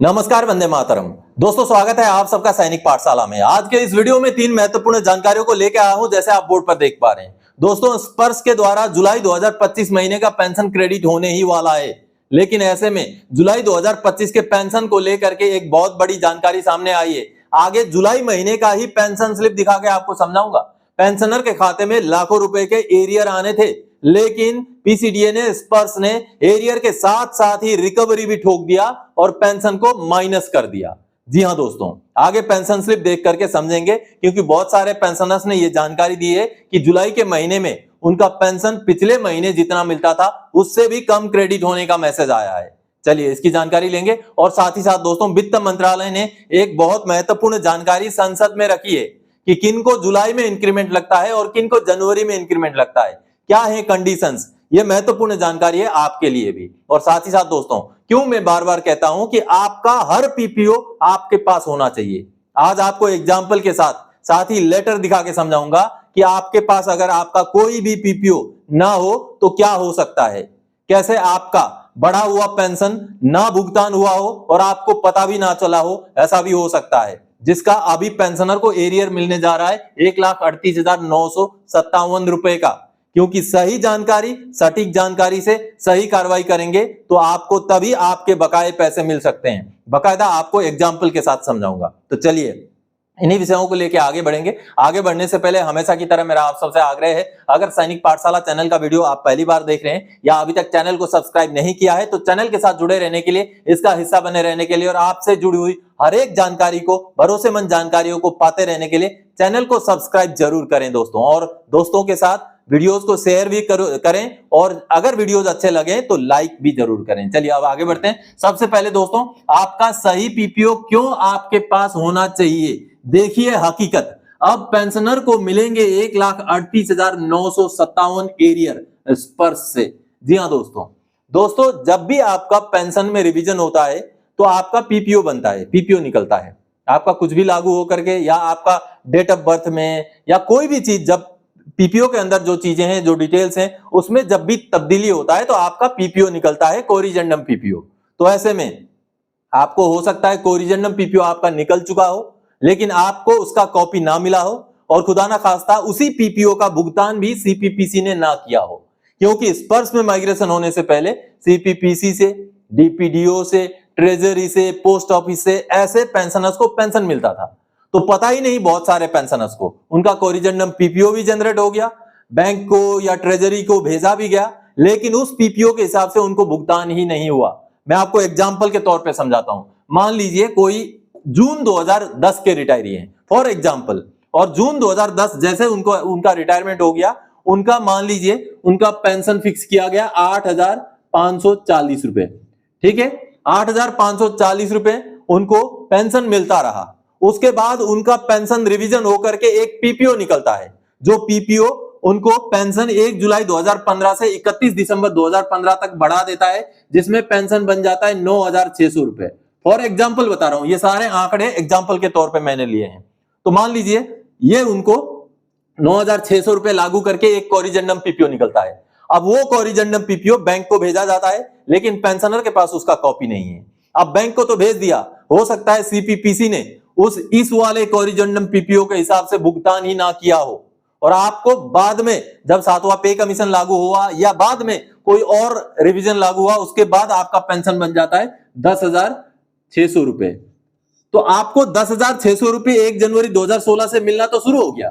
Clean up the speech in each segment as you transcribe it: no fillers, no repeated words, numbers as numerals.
नमस्कार, वंदे मातरम। दोस्तों, स्वागत है आप सबका सैनिक पाठशाला में। आज के इस वीडियो में 3 महत्वपूर्ण जानकारियों को लेकर आया हूं, जैसे आप बोर्ड पर देख पा रहे हैं। दोस्तों, स्पर्श के द्वारा जुलाई 2025 महीने का पेंशन क्रेडिट होने ही वाला है, लेकिन ऐसे में जुलाई 2025 के पेंशन को लेकर के एक बहुत बड़ी जानकारी सामने आई है। आगे जुलाई महीने का ही पेंशन स्लिप दिखा के आपको समझाऊंगा। पेंशनर के खाते में लाखों रुपए के एरियर आने थे, लेकिन पीसीडीए ने, स्पर्श ने एरियर के साथ साथ ही रिकवरी भी ठोक दिया और पेंशन को माइनस कर दिया। जी हां दोस्तों, आगे पेंशन स्लिप देख करके समझेंगे, क्योंकि बहुत सारे पेंशनर्स ने यह जानकारी दी है कि जुलाई के महीने में उनका पेंशन पिछले महीने जितना मिलता था उससे भी कम क्रेडिट होने का मैसेज आया है। चलिए इसकी जानकारी लेंगे। और साथ ही साथ दोस्तों, वित्त मंत्रालय ने एक बहुत महत्वपूर्ण जानकारी संसद में रखी है कि किनको जुलाई में इंक्रीमेंट लगता है और किनको जनवरी में इंक्रीमेंट लगता है, क्या है कंडीशंस। ये महत्वपूर्ण जानकारी है आपके लिए भी। और साथ ही साथ दोस्तों, क्यों मैं बार बार कहता हूं कि आपका हर पीपीओ आपके पास होना चाहिए। आज आपको एग्जांपल के साथ ही लेटर दिखा के समझाऊंगा कि आपके पास अगर आपका कोई भी पीपीओ ना हो तो क्या हो सकता है, कैसे आपका बढ़ा हुआ पेंशन ना भुगतान हुआ हो और आपको पता भी ना चला हो, ऐसा भी हो सकता है। जिसका अभी पेंशनर को एरियर मिलने जा रहा है 1,38,957 रुपए का। क्योंकि सही जानकारी, सटीक जानकारी से सही कार्रवाई करेंगे तो आपको तभी आपके बकाये पैसे मिल सकते हैं। बकायदा आपको एग्जाम्पल के साथ समझाऊंगा। तो चलिए इन्हीं विषयों को लेकर आगे बढ़ेंगे। आगे बढ़ने से पहले हमेशा की तरह मेरा आप सबसे आग्रह है, अगर सैनिक पाठशाला चैनल का वीडियो आप पहली बार देख रहे हैं या अभी तक चैनल को सब्सक्राइब नहीं किया है, तो चैनल के साथ जुड़े रहने के लिए, इसका हिस्सा बने रहने के लिए और आपसे जुड़ी हुई हर एक जानकारी को, भरोसेमंद जानकारियों को पाते रहने के लिए चैनल को सब्सक्राइब जरूर करें दोस्तों। और दोस्तों के साथ वीडियोस को शेयर भी करें और अगर वीडियोस अच्छे लगे तो लाइक भी जरूर करें। चलिए अब आगे बढ़ते हैं। सबसे पहले दोस्तों, आपका सही पीपीओ क्यों आपके पास होना चाहिए, देखिए हकीकत। अब पेंशनर को मिलेंगे 1,38,957 एरियर स्पर्श से। जी हाँ दोस्तों, जब भी आपका पेंशन में रिवीजन होता है तो आपका पीपीओ बनता है, पीपीओ निकलता है। आपका कुछ भी लागू होकर के या आपका डेट ऑफ बर्थ में या कोई भी चीज, जब पीपीओ के अंदर जो चीजें हैं, जो डिटेल्स हैं, उसमें जब भी तब्दीली होता है तो आपका पीपीओ निकलता है, कोरिजेंडम पीपीओ। तो ऐसे में आपको हो सकता है कोरिजेंडम पीपीओ आपका निकल चुका हो, लेकिन आपको उसका कॉपी ना मिला हो और खुदा ना खास्ता उसी पीपीओ का भुगतान भी सीपीपीसी ने ना किया हो। क्योंकि स्पर्श में माइग्रेशन होने से पहले सीपीपीसी से, डीपीडीओ से, ट्रेजरी से, पोस्ट ऑफिस से ऐसे पेंशनर्स को पेंशन मिलता था। तो पता ही नहीं बहुत सारे पेंशनर्स को, उनका कोरिजेंडम पीपीओ भी जनरेट हो गया, बैंक को या ट्रेजरी को भेजा भी गया, लेकिन उस पीपीओ के हिसाब से उनको भुगतान ही नहीं हुआ। मैं आपको एग्जांपल के तौर पे समझाता हूं। मान लीजिए कोई जून 2010 के रिटायरी हैं फॉर एग्जांपल, और जून 2010 जैसे उनका रिटायरमेंट हो गया, उनका मान लीजिए उनका पेंशन फिक्स किया गया 8,540 रुपए। ठीक है, 8,540 रुपए उनको पेंशन मिलता रहा। उसके बाद उनका पेंशन रिवीजन होकर के एक पीपीओ निकलता है, जो पीपीओ उनको पेंशन 1 जुलाई 2015 से 31 दिसंबर 2015 तक बढ़ा देता है, जिसमें पेंशन बन जाता है 9,600 रुपए। फॉर एग्जाम्पल बता रहा हूं, ये सारे आंकड़े एग्जाम्पल के तौर पे मैंने लिए हैं। तो मान लीजिए ये उनको 9,600 रुपए लागू करके एक कोरिजेंडम पीपीओ निकलता है। अब वो कोरिजेंडम पीपीओ बैंक को भेजा जाता है, लेकिन पेंशनर के पास उसका कॉपी नहीं है। अब बैंक को तो भेज दिया, हो सकता है सीपीपीसी ने इस वाले कोरिजेंडम पीपीओ के हिसाब से भुगतान ही ना किया हो, और आपको बाद में जब 7वां पे कमीशन लागू हुआ या बाद में कोई और रिवीजन लागू हुआ, उसके बाद आपका पेंशन बन जाता है 10,600 रुपए। तो आपको 10,600 रुपए 1 जनवरी 2016 से मिलना तो शुरू हो गया।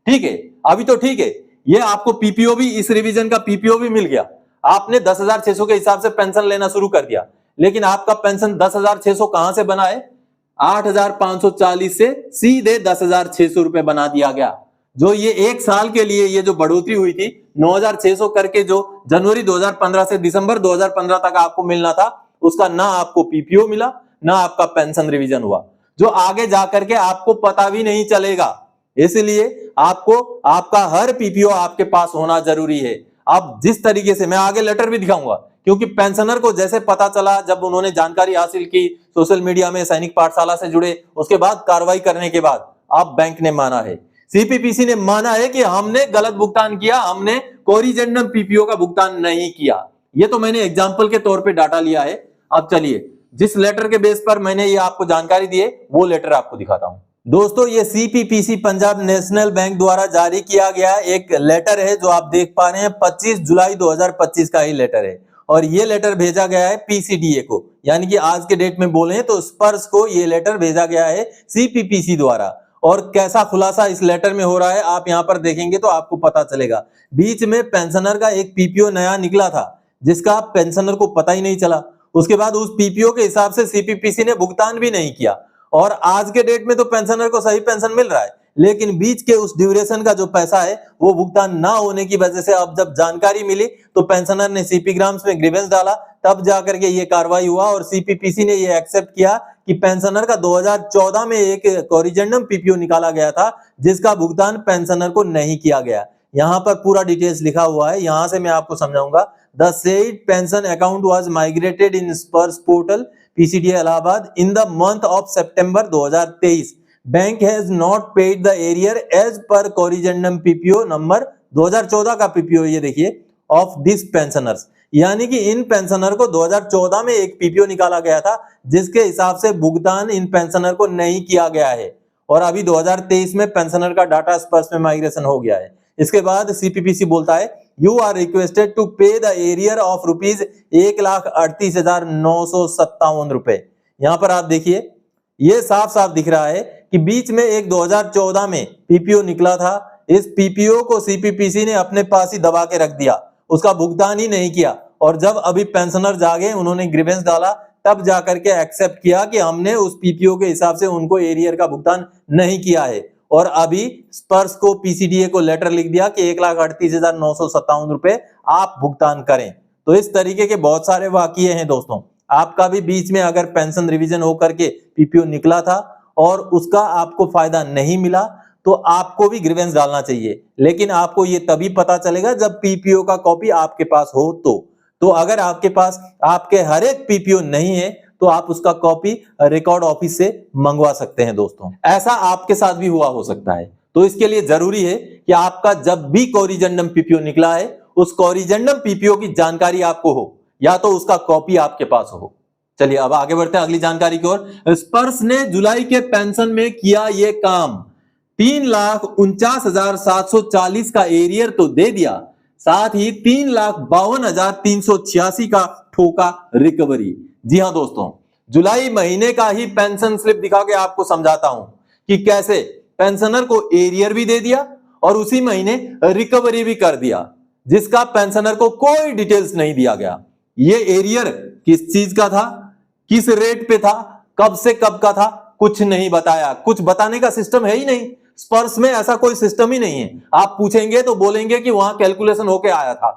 ठीक है, अभी तो ठीक है, ये आपको पीपीओ भी, इस रिवीजन का पीपीओ भी मिल गया। आपने 10,600 के हिसाब से पेंशन लेना शुरू कर दिया, लेकिन आपका पेंशन 10,600 कहां से बना है? 8,540 से सीधे 10,600 रुपए बना दिया गया। जो ये एक साल के लिए ये जो बढ़ोतरी हुई थी 9,600 करके, जो जनवरी 2015 से दिसंबर 2015 तक आपको मिलना था, उसका ना आपको पीपीओ मिला, ना आपका पेंशन रिवीजन हुआ, जो आगे जाकर के आपको पता भी नहीं चलेगा। इसलिए आपको आपका हर पीपीओ आपके पास होना जरूरी है। अब जिस तरीके से, मैं आगे लेटर भी दिखाऊंगा, क्योंकि पेंशनर को जैसे पता चला, जब उन्होंने जानकारी हासिल की सोशल मीडिया में, सैनिक पाठशाला से जुड़े, उसके बाद कार्रवाई करने के बाद अब बैंक ने माना है, सीपीपीसी ने माना है कि हमने गलत भुगतान किया, हमने कोरिजेंडम पीपीओ का भुगतान नहीं किया। ये तो मैंने एग्जांपल के तौर पे डाटा लिया है। अब चलिए जिस लेटर के बेस पर मैंने ये आपको जानकारी दी है वो लेटर आपको दिखाता हूं। दोस्तों ये CPPC पंजाब नेशनल बैंक द्वारा जारी किया गया एक लेटर है जो आप देख पा रहे हैं 25 जुलाई 2025 का ही लेटर है और ये लेटर भेजा गया है PCDA को, यानी कि आज के डेट में बोले तो स्पर्श को ये लेटर भेजा गया है CPPC द्वारा। और कैसा खुलासा इस लेटर में हो रहा है आप यहां पर देखेंगे तो आपको पता चलेगा। बीच में पेंशनर का एक PPO नया निकला था जिसका पेंशनर को पता ही नहीं चला, उसके बाद उस PPO के हिसाब से CPPC ने भुगतान भी नहीं किया और आज के डेट में तो पेंशनर को सही पेंशन मिल रहा है, लेकिन बीच के उस ड्यूरेशन का जो पैसा है वो भुगतान ना होने की वजह से अब जब जानकारी मिली तो पेंशनर ने CP ग्राम्स में ग्रीवेंस डाला, तब जाकर के ये कार्रवाई हुआ और CPPC ने ये एक्सेप्ट किया कि पेंशनर का 2014 में एक कोरिजेंडम PPO निकाला गया था जिसका भुगतान पेंशनर को नहीं किया गया। यहाँ पर पूरा डिटेल्स लिखा हुआ है, यहां से मैं आपको समझाऊंगा। The said pension account was migrated in Sparsh portal PCDA Allahabad in the month of September 2023. Bank has not paid the arrear as per corrigendum PPO number 2014 का PPO ये देखिए of this pensioners, यानी कि इन पेंशनर को 2014 में एक PPO निकाला गया था जिसके हिसाब से भुगतान इन पेंशनर को नहीं किया गया है और अभी 2023 में पेंशनर का डाटा स्पर्श में माइग्रेशन हो गया है। इसके बाद CPPC बोलता है यू आर रिक्वेस्टेड टू पे द एरियर ऑफ रुपीज 1,38,957 रुपए। यहां पर आप देखिए ये साफ साफ दिख रहा है कि बीच में एक 2014 में PPO निकला था, इस PPO को CPPC ने अपने पास ही दबा के रख दिया, उसका भुगतान ही नहीं किया और जब अभी पेंशनर जागे उन्होंने ग्रीवेंस डाला तब जाकर के एक्सेप्ट किया कि हमने उस PPO के हिसाब से उनको एरियर का भुगतान नहीं किया है और अभी स्पर्श को PCDA को लेटर लिख दिया कि 1,38,957 रुपए आप भुगतान करें। तो इस तरीके के बहुत सारे वाकये हैं दोस्तों। आपका भी बीच में अगर पेंशन रिवीजन होकर के PPO निकला था और उसका आपको फायदा नहीं मिला तो आपको भी ग्रीवेंस डालना चाहिए, लेकिन आपको ये तभी पता चलेगा जब PPO का कॉपी आपके पास हो। तो अगर आपके पास आपके हर एक PPO नहीं है तो आप उसका कॉपी रिकॉर्ड ऑफिस से मंगवा सकते हैं दोस्तों। ऐसा आपके साथ भी हुआ हो सकता है, तो इसके लिए जरूरी है कि आपका जब भी कोरिजेंडम PPO निकला है उस कोरिजेंडम PPO की जानकारी आपको हो या तो उसका कॉपी आपके पास हो। चलिए अब आगे बढ़ते हैं अगली जानकारी की ओर। स्पर्श ने जुलाई के पेंशन में किया ये काम, 3,49,740 का एरियर तो दे दिया, साथ ही 3,52,386 का ठोका रिकवरी। जी हां दोस्तों, जुलाई महीने का ही पेंशन स्लिप दिखा के आपको समझाता हूं कि कैसे पेंशनर को एरियर भी दे दिया और उसी महीने रिकवरी भी कर दिया जिसका पेंशनर को कोई डिटेल्स नहीं दिया गया। ये एरियर किस चीज का था, किस रेट पे था, कब से कब का था, कुछ नहीं बताया। कुछ बताने का सिस्टम है ही नहीं, स्पर्श में ऐसा कोई सिस्टम ही नहीं है। आप पूछेंगे तो बोलेंगे कि वहां कैलकुलेशन होके आया था,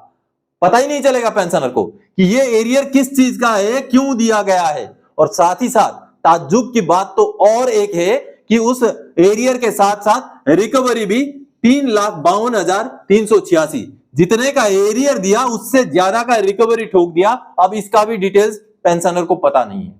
पता ही नहीं चलेगा पेंशनर को कि ये एरियर किस चीज का है, क्यों दिया गया है। और साथ ही साथ ताज्जुब की बात तो और एक है कि उस एरियर के साथ साथ रिकवरी भी 3,52,386, जितने का एरियर दिया उससे ज्यादा का रिकवरी ठोक दिया। अब इसका भी डिटेल्स पेंशनर को पता नहीं है।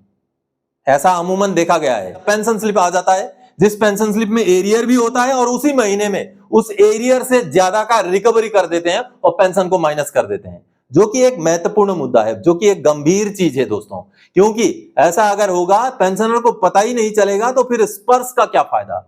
ऐसा अमूमन देखा गया है। पेंशन स्लिप आ जाता है जिस पेंशन स्लिप में एरियर भी होता है और उसी महीने में उस एरियर से ज्यादा का रिकवरी कर देते हैं और पेंशन को माइनस कर देते हैं, जो कि एक महत्वपूर्ण मुद्दा है, जो कि एक गंभीर चीज है दोस्तों। क्योंकि ऐसा अगर होगा पेंशनर को पता ही नहीं चलेगा तो फिर स्पर्श का क्या फायदा।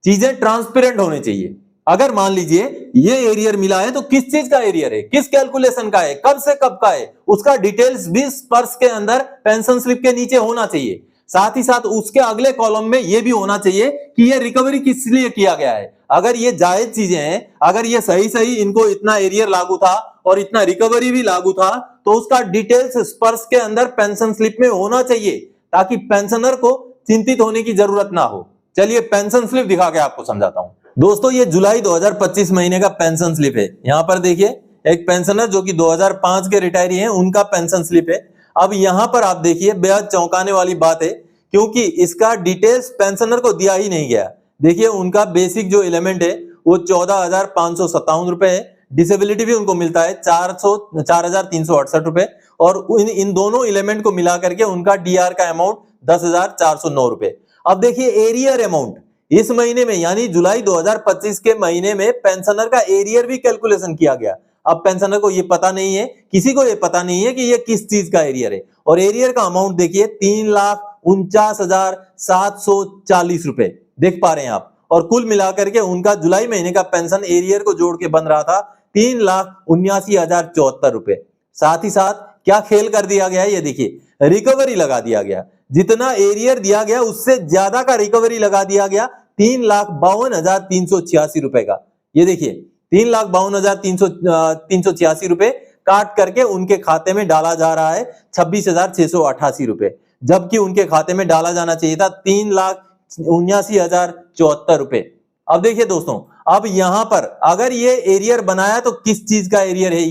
चीजें ट्रांसपेरेंट होनी चाहिए। अगर मान लीजिए ये एरियर मिला है तो किस चीज का एरियर है, किस कैलकुलेशन का है, कब से कब का है, उसका डिटेल्स भी स्पर्श के अंदर पेंशन स्लिप के नीचे होना चाहिए। साथ ही साथ उसके अगले कॉलम में यह भी होना चाहिए कि ये रिकवरी किस लिए किया गया है। अगर ये जायज चीजें हैं, अगर ये सही इनको इतना एरियर लागू था और इतना रिकवरी भी लागू था तो उसका डिटेल्स स्पर्श के अंदर पेंशन स्लिप में होना चाहिए ताकि पेंशनर को चिंतित होने की जरूरत ना हो। चलिए पेंशन स्लिप दिखा के आपको समझाता हूं दोस्तों। ये जुलाई 2025 महीने का पेंशन स्लिप है। यहां पर देखिए एक पेंशनर जो कि 2005 के रिटायरी हैं उनका पेंशन स्लिप है। अब यहां पर आप देखिए बेहद चौंकाने वाली बात है क्योंकि इसका डिटेल्स पेंशनर को दिया ही नहीं गया। देखिए उनका बेसिक जो एलिमेंट है वो 14,557 रुपए है, डिसेबिलिटी भी उनको मिलता है 4,368 रुपए और इन दोनों एलिमेंट को मिला करके उनका डीआर का अमाउंट 10,409 रुपए। अब देखिए एरियर अमाउंट इस महीने में यानी जुलाई 2025 के महीने में पेंशनर का एरियर भी कैलकुलेशन किया गया। अब पेंशनर को ये पता नहीं है, किसी को ये पता नहीं है कि ये किस चीज का एरियर है और एरियर का अमाउंट देखिए 3,49,740 रुपए देख पा रहे हैं आप। और कुल मिलाकर के उनका जुलाई महीने का पेंशन एरियर को जोड़ के बन रहा था 3,79,074 रुपए। साथ ही साथ क्या खेल कर दिया गया है, ये देखिए रिकवरी लगा दिया गया, जितना एरियर दिया गया उससे ज्यादा का रिकवरी लगा दिया गया 3,52,386 रुपए का। ये देखिए 3,52,386 रुपए काट करके उनके खाते में डाला जा रहा है 26,688 रुपए, जबकि उनके खाते में डाला जाना चाहिए था 3,79,074 रुपए। अब देखिए दोस्तों, अब यहां पर अगर ये एरियर बनाया तो किस चीज का एरियर है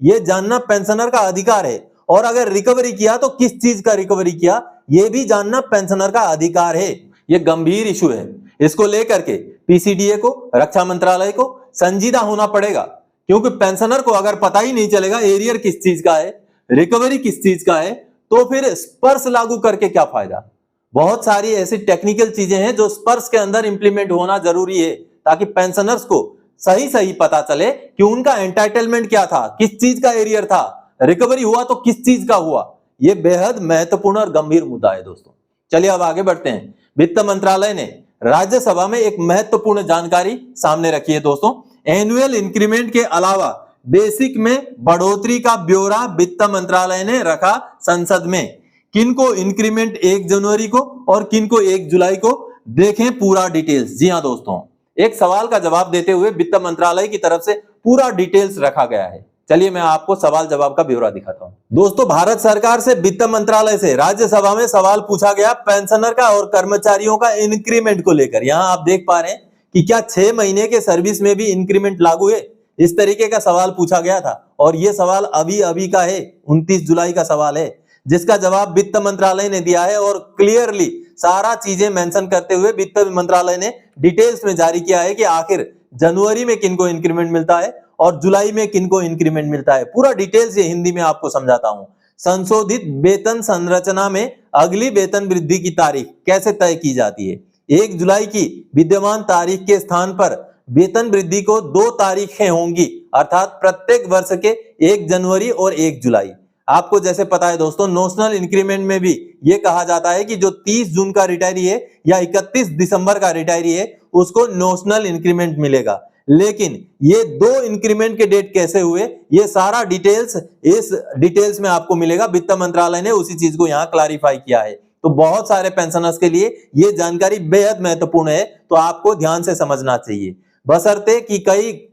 ये जानना पेंशनर का अधिकार है, और अगर रिकवरी किया तो किस चीज का रिकवरी किया ये भी जानना पेंशनर का अधिकार है। ये गंभीर इशू है, इसको लेकर के पीसीडीए को, रक्षा मंत्रालय को संजीदा होना पड़ेगा, क्योंकि पेंशनर को अगर पता ही नहीं चलेगा एरियर किस चीज का है, रिकवरी किस चीज का है, तो फिर स्पर्श लागू करके क्या फायदा। बहुत सारी ऐसी टेक्निकल चीजें हैं जो स्पर्श के अंदर इंप्लीमेंट होना जरूरी है, ताकि पेंशनर्स को सही पता चले कि उनका एंटाइटलमेंट क्या था, किस चीज का एरियर था, रिकवरी हुआ तो किस चीज का हुआ। यह बेहद महत्वपूर्ण और गंभीर मुद्दा है दोस्तों। चलिए अब आगे बढ़ते हैं। वित्त मंत्रालय ने राज्यसभा में एक महत्वपूर्ण जानकारी सामने रखी है दोस्तों। एनुअल इंक्रीमेंट के अलावा बेसिक में बढ़ोतरी का ब्यौरा वित्त मंत्रालय ने रखा संसद में। किनको इंक्रीमेंट 1 जनवरी को और किनको 1 जुलाई को, देखें पूरा डिटेल्स। जी हां दोस्तों, एक सवाल का जवाब देते हुए वित्त मंत्रालय की तरफ से पूरा डिटेल्स रखा गया है। चलिए मैं आपको सवाल जवाब का ब्यौरा दिखाता हूं। दोस्तों, भारत सरकार से वित्त मंत्रालय से राज्यसभा में सवाल पूछा गया पेंशनर का और कर्मचारियों का इंक्रीमेंट को लेकर। यहां आप देख पा रहे हैं कि क्या 6 महीने के सर्विस में भी इंक्रीमेंट लागू है, इस तरीके का सवाल पूछा गया था। और यह सवाल अभी का है, 29 जुलाई का सवाल है, जिसका जवाब वित्त मंत्रालय ने दिया है। और क्लियरली सारा चीजें मेंशन करते हुए वित्त मंत्रालय ने डिटेल्स में जारी किया है कि आखिर जनवरी में किनको इंक्रीमेंट मिलता है और जुलाई में किनको इंक्रीमेंट मिलता है। पूरा डिटेल्स ये हिंदी में आपको समझाता हूं। संशोधित वेतन संरचना में अगली वेतन वृद्धि की तारीख कैसे तय की जाती है। 1 जुलाई की विद्यमान तारीख के स्थान पर वेतन वृद्धि को 2 तारीखें होंगी, अर्थात प्रत्येक वर्ष के 1 जनवरी और 1 जुलाई। आपको जैसे पता है दोस्तों, नोशनल इंक्रीमेंट में भी यह कहा जाता है कि जो 30 जून का रिटायरी है या 31 दिसंबर का रिटायरी है उसको नोशनल इंक्रीमेंट मिलेगा। लेकिन ये 2 इंक्रीमेंट के डेट कैसे हुए, ये सारा डिटेल्स इस डिटेल्स में आपको मिलेगा। वित्त मंत्रालय ने उसी चीज को यहाँ क्लैरिफाई किया है। तो बहुत सारे पेंशनर्स के लिए ये जानकारी बेहद महत्वपूर्ण है, तो आपको ध्यान से समझना चाहिए। बशर्ते कि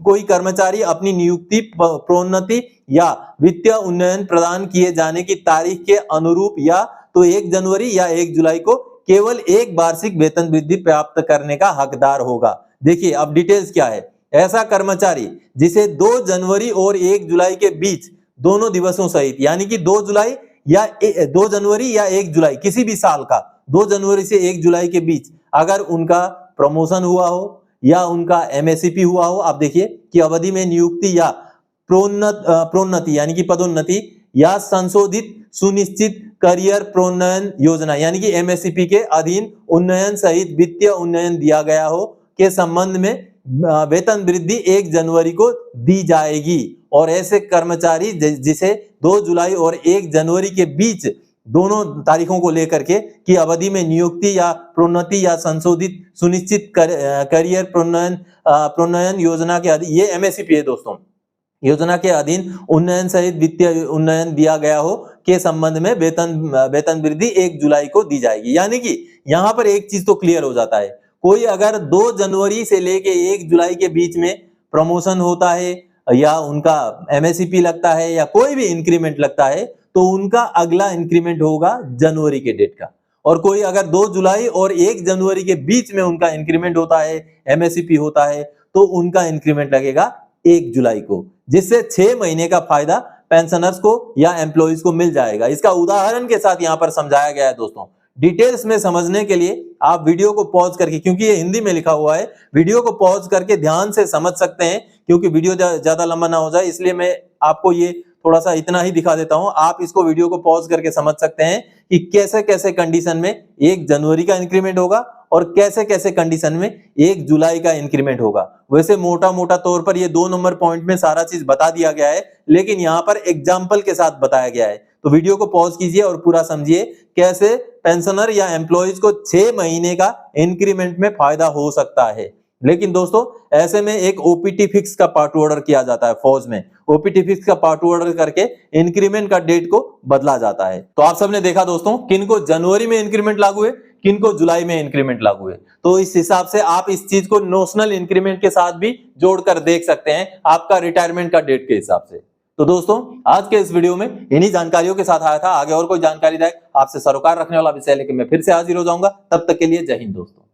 कोई कर्मचारी अपनी नियुक्ति, प्रोन्नति या वित्तीय उन्नयन प्रदान किए जाने की तारीख के अनुरूप या तो 1 जनवरी या 1 जुलाई को केवल एक वार्षिक वेतन वृद्धि प्राप्त करने का हकदार होगा। देखिए अब डिटेल्स क्या है। ऐसा कर्मचारी जिसे 2 जनवरी और 1 जुलाई के बीच दोनों दिवसों सहित, यानी कि 2 जनवरी या 1 जुलाई किसी भी साल का 2 जनवरी से 1 जुलाई के बीच अगर उनका प्रमोशन हुआ हो या उनका एमएससीपी हुआ हो, आप देखिए कि अवधि में नियुक्ति या प्रोन्नति यानी कि पदोन्नति या संशोधित सुनिश्चित करियर प्रोन्नयन योजना यानी कि एमएससीपी के अधीन उन्नयन सहित वित्तीय उन्नयन दिया गया हो के संबंध में वेतन वृद्धि 1 जनवरी को दी जाएगी। और ऐसे कर्मचारी जिसे 2 जुलाई और 1 जनवरी के बीच दोनों तारीखों को लेकर के की अवधि में नियुक्ति या प्रोन्नति या संशोधित सुनिश्चित करियर प्रोन्नयन योजना के अधीन, ये एमएससीपी है दोस्तों, योजना के अधीन उन्नयन सहित वित्तीय उन्नयन दिया गया हो के संबंध में वेतन वृद्धि 1 जुलाई को दी जाएगी। यानी कि यहाँ पर एक चीज तो क्लियर हो जाता है, कोई अगर 2 जनवरी से लेके 1 जुलाई के बीच में प्रमोशन होता है या उनका एमएससीपी लगता है या कोई भी इंक्रीमेंट लगता है तो उनका अगला इंक्रीमेंट होगा जनवरी के डेट का। और कोई अगर 2 जुलाई और 1 जनवरी के बीच में उनका इंक्रीमेंट होता है, एमएससीपी होता है, तो उनका इंक्रीमेंट लगेगा 1 जुलाई को, जिससे 6 महीने का फायदा पेंशनर्स को या एम्प्लॉइज को मिल जाएगा। इसका उदाहरण के साथ यहाँ पर समझाया गया है दोस्तों। डिटेल्स में समझने के लिए आप वीडियो को पॉज करके, क्योंकि ये हिंदी में लिखा हुआ है, वीडियो को पॉज करके ध्यान से समझ सकते हैं, क्योंकि वीडियो ज्यादा लंबा ना हो जाए इसलिए मैं आपको ये थोड़ा सा इतना ही दिखा देता हूं। आप इसको वीडियो को पॉज करके समझ सकते हैं कि कैसे कैसे कंडीशन में 1 जनवरी का इंक्रीमेंट होगा और कैसे कैसे कंडीशन में 1 जुलाई का इंक्रीमेंट होगा। वैसे मोटा मोटा तौर पर ये 2 नंबर पॉइंट में सारा चीज बता दिया गया है, लेकिन यहाँ पर एग्जाम्पल के साथ बताया गया है। तो वीडियो को पॉज कीजिए और पूरा समझिए कैसे पेंशनर या एम्प्लॉइज को 6 महीने का इंक्रीमेंट में फायदा हो सकता है। लेकिन दोस्तों ऐसे में एक ओपीटी फिक्स का पार्ट ऑर्डर किया जाता है फौज में। ओपीटी फिक्स का पार्ट ऑर्डर करके इंक्रीमेंट का डेट को बदला जाता है। तो आप सबने देखा दोस्तों, किनको जनवरी में इंक्रीमेंट लागू है, किनको जुलाई में इंक्रीमेंट लागू है। तो इस हिसाब से आप इस चीज को नोशनल इंक्रीमेंट के साथ भी जोड़कर देख सकते हैं आपका रिटायरमेंट का डेट के हिसाब से। तो दोस्तों आज के इस वीडियो में इन्हीं जानकारियों के साथ आया था। आगे और कोई जानकारी आपसे सरोकार रखने वाला विषय लेकर मैं फिर से हाजिर हो जाऊंगा। तब तक के लिए जय हिंद दोस्तों।